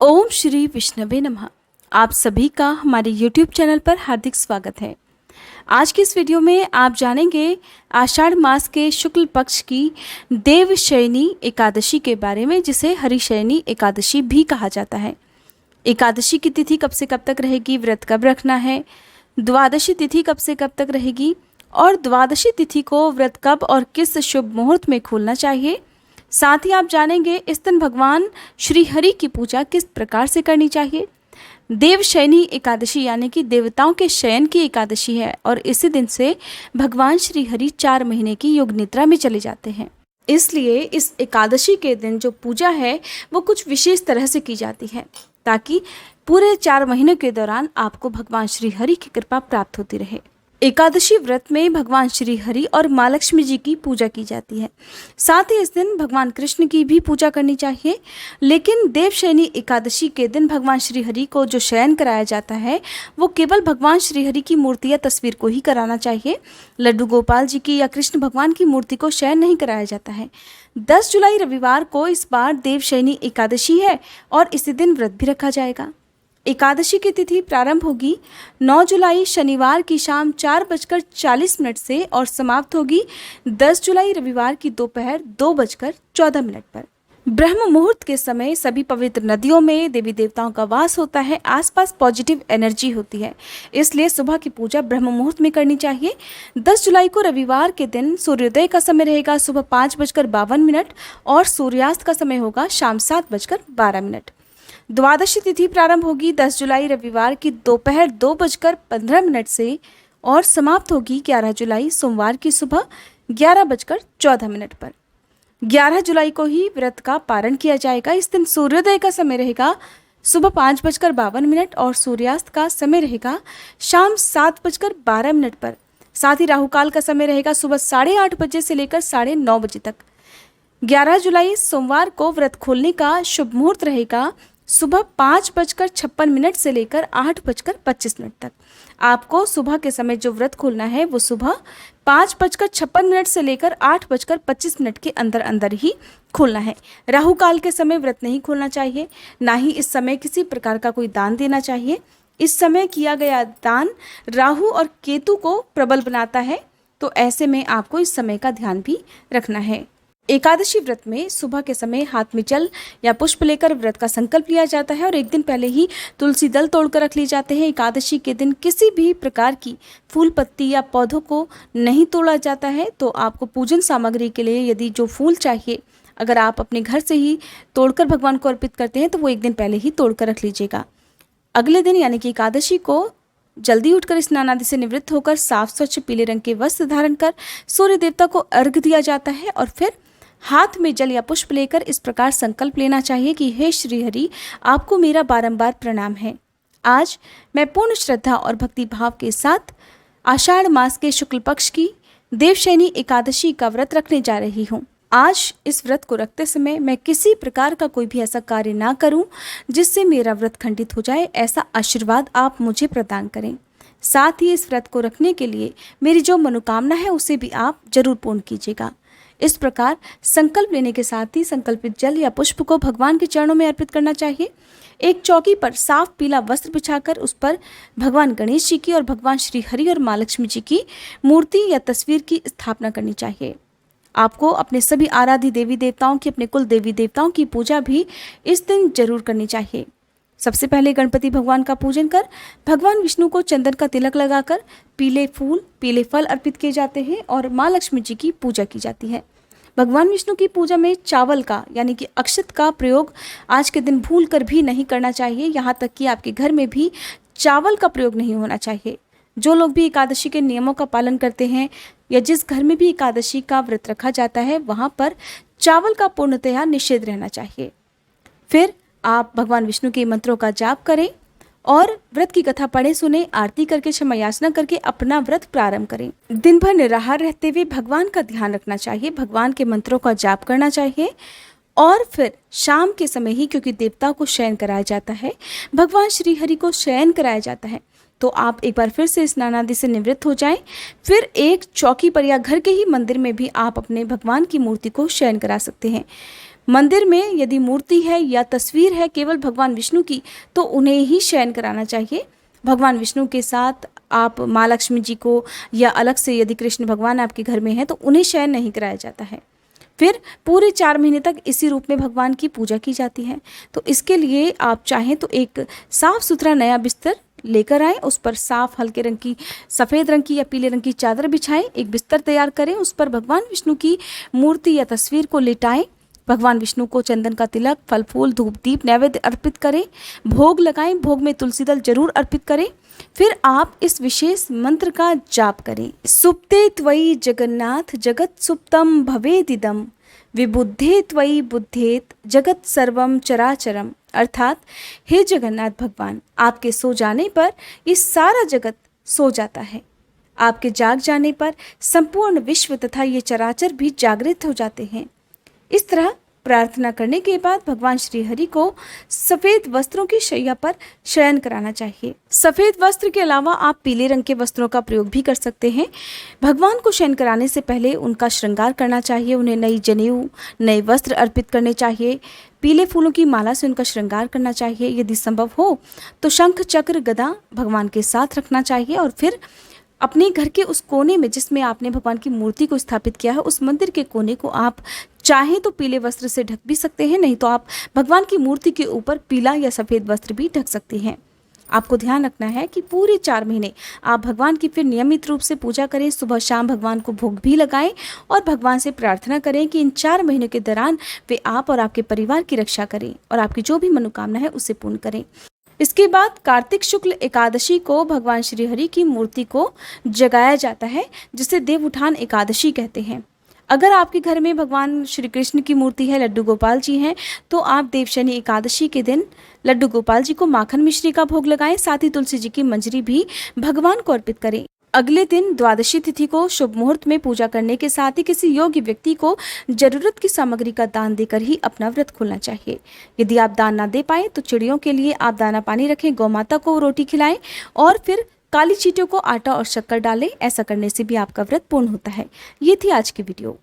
ओम श्री विष्णवे नमः। आप सभी का हमारे YouTube चैनल पर हार्दिक स्वागत है। आज की इस वीडियो में आप जानेंगे आषाढ़ मास के शुक्ल पक्ष की देवशयनी एकादशी के बारे में, जिसे हरिशयनी एकादशी भी कहा जाता है। एकादशी की तिथि कब से कब तक रहेगी, व्रत कब रखना है, द्वादशी तिथि कब से कब तक रहेगी और द्वादशी तिथि को व्रत कब और किस शुभ मुहूर्त में खोलना चाहिए। साथ ही आप जानेंगे इस दिन भगवान श्री हरि की पूजा किस प्रकार से करनी चाहिए। देवशयनी एकादशी यानी कि देवताओं के शयन की एकादशी है और इसी दिन से भगवान श्री हरि 4 महीने की योग निद्रा में चले जाते हैं। इसलिए इस एकादशी के दिन जो पूजा है वो कुछ विशेष तरह से की जाती है, ताकि पूरे 4 महीने के दौरान आपको भगवान श्री हरि की कृपा प्राप्त होती रहे। एकादशी व्रत में भगवान श्री हरि और माँ लक्ष्मी जी की पूजा की जाती है। साथ ही इस दिन भगवान कृष्ण की भी पूजा करनी चाहिए। लेकिन देवशयनी एकादशी के दिन भगवान श्री हरि को जो शयन कराया जाता है वो केवल भगवान श्री हरि की मूर्ति या तस्वीर को ही कराना चाहिए। लड्डू गोपाल जी की या कृष्ण भगवान की मूर्ति को शयन नहीं कराया जाता है। 10 जुलाई रविवार को इस बार देवशयनी एकादशी है और इसी दिन व्रत भी रखा जाएगा। एकादशी की तिथि प्रारंभ होगी 9 जुलाई शनिवार की शाम 4:40 से और समाप्त होगी 10 जुलाई रविवार की दोपहर 2:14 पर। ब्रह्म मुहूर्त के समय सभी पवित्र नदियों में देवी देवताओं का वास होता है। आसपास पॉजिटिव एनर्जी होती है, इसलिए सुबह की पूजा ब्रह्म मुहूर्त में करनी चाहिए। 10 जुलाई को रविवार के दिन सूर्योदय का समय रहेगा सुबह 5:52 और सूर्यास्त का समय होगा शाम 7:12। द्वादशी तिथि प्रारंभ होगी 10 जुलाई रविवार की दोपहर 2:15 से और समाप्त होगी 11 जुलाई सोमवार की सुबह 11:14 पर। 11 जुलाई को ही व्रत का पारण किया जाएगा। इस दिन सूर्योदय का समय रहेगा सुबह 5:52 और सूर्यास्त का समय रहेगा शाम 7:12 पर। साथ ही राहु काल का समय रहेगा सुबह 8:30 बजे से लेकर 9:30 बजे तक। 11 जुलाई सोमवार को व्रत खोलने का शुभ मुहूर्त रहेगा सुबह 5:56 से लेकर 8:25 तक। आपको सुबह के समय जो व्रत खोलना है वो सुबह 5:56 से लेकर 8:25 के अंदर अंदर ही खोलना है। राहु काल के समय व्रत नहीं खोलना चाहिए, ना ही इस समय किसी प्रकार का कोई दान देना चाहिए। इस समय किया गया दान राहु और केतु को प्रबल बनाता है, तो ऐसे में आपको इस समय का ध्यान भी रखना है। एकादशी व्रत में सुबह के समय हाथ में जल या पुष्प लेकर व्रत का संकल्प लिया जाता है और एक दिन पहले ही तुलसी दल तोड़कर रख लिए जाते हैं। एकादशी के दिन किसी भी प्रकार की फूल पत्ती या पौधों को नहीं तोड़ा जाता है। तो आपको पूजन सामग्री के लिए यदि जो फूल चाहिए, अगर आप अपने घर से ही तोड़कर भगवान को अर्पित करते हैं तो वो एक दिन पहले ही तोड़कर रख लीजिएगा। अगले दिन यानी कि एकादशी को जल्दी उठकर स्नान आदि से निवृत्त होकर साफ स्वच्छ पीले रंग के वस्त्र धारण कर सूर्य देवता को अर्घ दिया जाता है और फिर हाथ में जल या पुष्प लेकर इस प्रकार संकल्प लेना चाहिए कि हे श्री हरि, आपको मेरा बारंबार प्रणाम है। आज मैं पूर्ण श्रद्धा और भक्ति भाव के साथ आषाढ़ मास के शुक्ल पक्ष की देवशयनी एकादशी का व्रत रखने जा रही हूँ। आज इस व्रत को रखते समय मैं किसी प्रकार का कोई भी ऐसा कार्य ना करूं जिससे मेरा व्रत खंडित हो जाए, ऐसा आशीर्वाद आप मुझे प्रदान करें। साथ ही इस व्रत को रखने के लिए मेरी जो मनोकामना है उसे भी आप जरूर पूर्ण कीजिएगा। इस प्रकार संकल्प लेने के साथ ही संकल्पित जल या पुष्प को भगवान के चरणों में अर्पित करना चाहिए। एक चौकी पर साफ पीला वस्त्र बिछाकर उस पर भगवान गणेश जी की और भगवान श्री हरि और माँ लक्ष्मी जी की मूर्ति या तस्वीर की स्थापना करनी चाहिए। आपको अपने सभी आराध्य देवी देवताओं की, अपने कुल देवी देवताओं की पूजा भी इस दिन जरूर करनी चाहिए। सबसे पहले गणपति भगवान का पूजन कर भगवान विष्णु को चंदन का तिलक लगाकर पीले फूल, पीले फल अर्पित किए जाते हैं और माँ लक्ष्मी जी की पूजा की जाती है। भगवान विष्णु की पूजा में चावल का यानी कि अक्षत का प्रयोग आज के दिन भूल कर भी नहीं करना चाहिए। यहाँ तक कि आपके घर में भी चावल का प्रयोग नहीं होना चाहिए। जो लोग भी एकादशी के नियमों का पालन करते हैं या जिस घर में भी एकादशी का व्रत रखा जाता है वहाँ पर चावल का पूर्णतया निषेध रहना चाहिए। फिर आप भगवान विष्णु के मंत्रों का जाप करें और व्रत की कथा पढ़े सुने, आरती करके क्षमा याचना करके अपना व्रत प्रारंभ करें। दिन भर निराहार रहते हुए भगवान का ध्यान रखना चाहिए, भगवान के मंत्रों का जाप करना चाहिए और फिर शाम के समय ही, क्योंकि देवता को शयन कराया जाता है, भगवान श्री हरि को शयन कराया जाता है, तो आप एक बार फिर से स्नान आदि से निवृत्त हो जाएं। फिर एक चौकी पर या घर के ही मंदिर में भी आप अपने भगवान की मूर्ति को शयन करा सकते हैं। मंदिर में यदि मूर्ति है या तस्वीर है केवल भगवान विष्णु की, तो उन्हें ही शयन कराना चाहिए। भगवान विष्णु के साथ आप माँ लक्ष्मी जी को या अलग से यदि कृष्ण भगवान आपके घर में हैं तो उन्हें शयन नहीं कराया जाता है। फिर पूरे 4 महीने तक इसी रूप में भगवान की पूजा की जाती है। तो इसके लिए आप चाहें तो एक साफ सुथरा नया बिस्तर लेकर आएँ, उस पर साफ हल्के रंग की, सफ़ेद रंग की या पीले रंग की चादर बिछाएं, एक बिस्तर तैयार करें, उस पर भगवान विष्णु की मूर्ति या तस्वीर को लिटाएं, भगवान विष्णु को चंदन का तिलक, फल फूल, धूप दीप नैवेद्य अर्पित करें, भोग लगाएं, भोग में तुलसी दल जरूर अर्पित करें। फिर आप इस विशेष मंत्र का जाप करें। सुप्ते त्वयि जगन्नाथ जगत सुप्तम भवेदिदम, विबुद्धे त्वयि बुद्धेत जगत सर्वम चराचरम। अर्थात हे जगन्नाथ भगवान, आपके सो जाने पर ये सारा जगत सो जाता है, आपके जाग जाने पर संपूर्ण विश्व तथा ये चराचर भी जागृत हो जाते हैं। इस तरह प्रार्थना करने के बाद भगवान श्री हरि को सफ़ेद वस्त्रों की शैया पर शयन कराना चाहिए। सफ़ेद वस्त्र के अलावा आप पीले रंग के वस्त्रों का प्रयोग भी कर सकते हैं। भगवान को शयन कराने से पहले उनका श्रृंगार करना चाहिए, उन्हें नई जनेऊ, नए वस्त्र अर्पित करने चाहिए, पीले फूलों की माला से उनका श्रृंगार करना चाहिए। यदि संभव हो तो शंख चक्र गदा भगवान के साथ रखना चाहिए और फिर अपने घर के उस कोने में जिसमें आपने भगवान की मूर्ति को स्थापित किया है, उस मंदिर के कोने को आप चाहें तो पीले वस्त्र से ढक भी सकते हैं, नहीं तो आप भगवान की मूर्ति के ऊपर पीला या सफ़ेद वस्त्र भी ढक सकते हैं। आपको ध्यान रखना है कि पूरे 4 महीने आप भगवान की फिर नियमित रूप से पूजा करें, सुबह शाम भगवान को भोग भी लगाएं और भगवान से प्रार्थना करें कि इन 4 महीनों के दौरान वे आप और आपके परिवार की रक्षा करें और आपकी जो भी मनोकामना है उसे पूर्ण करें। इसके बाद कार्तिक शुक्ल एकादशी को भगवान श्री हरि की मूर्ति को जगाया जाता है, जिसे देव उठान एकादशी कहते हैं। अगर आपके घर में भगवान श्री कृष्ण की मूर्ति है, लड्डू गोपाल जी हैं, तो आप देवशनी एकादशी के दिन लड्डू गोपाल जी को माखन मिश्री का भोग लगाएं, साथ ही तुलसी जी की मंजरी भी भगवान को अर्पित करें। अगले दिन द्वादशी तिथि को शुभ मुहूर्त में पूजा करने के साथ ही किसी योग्य व्यक्ति को जरूरत की सामग्री का दान देकर ही अपना व्रत खोलना चाहिए। यदि आप दान ना दे पाए तो चिड़ियों के लिए आप दाना पानी रखें, गौ माता को रोटी खिलाएं और फिर काली चींटियों को आटा और शक्कर डालें। ऐसा करने से भी आपका व्रत पूर्ण होता है। ये थी आज की वीडियो।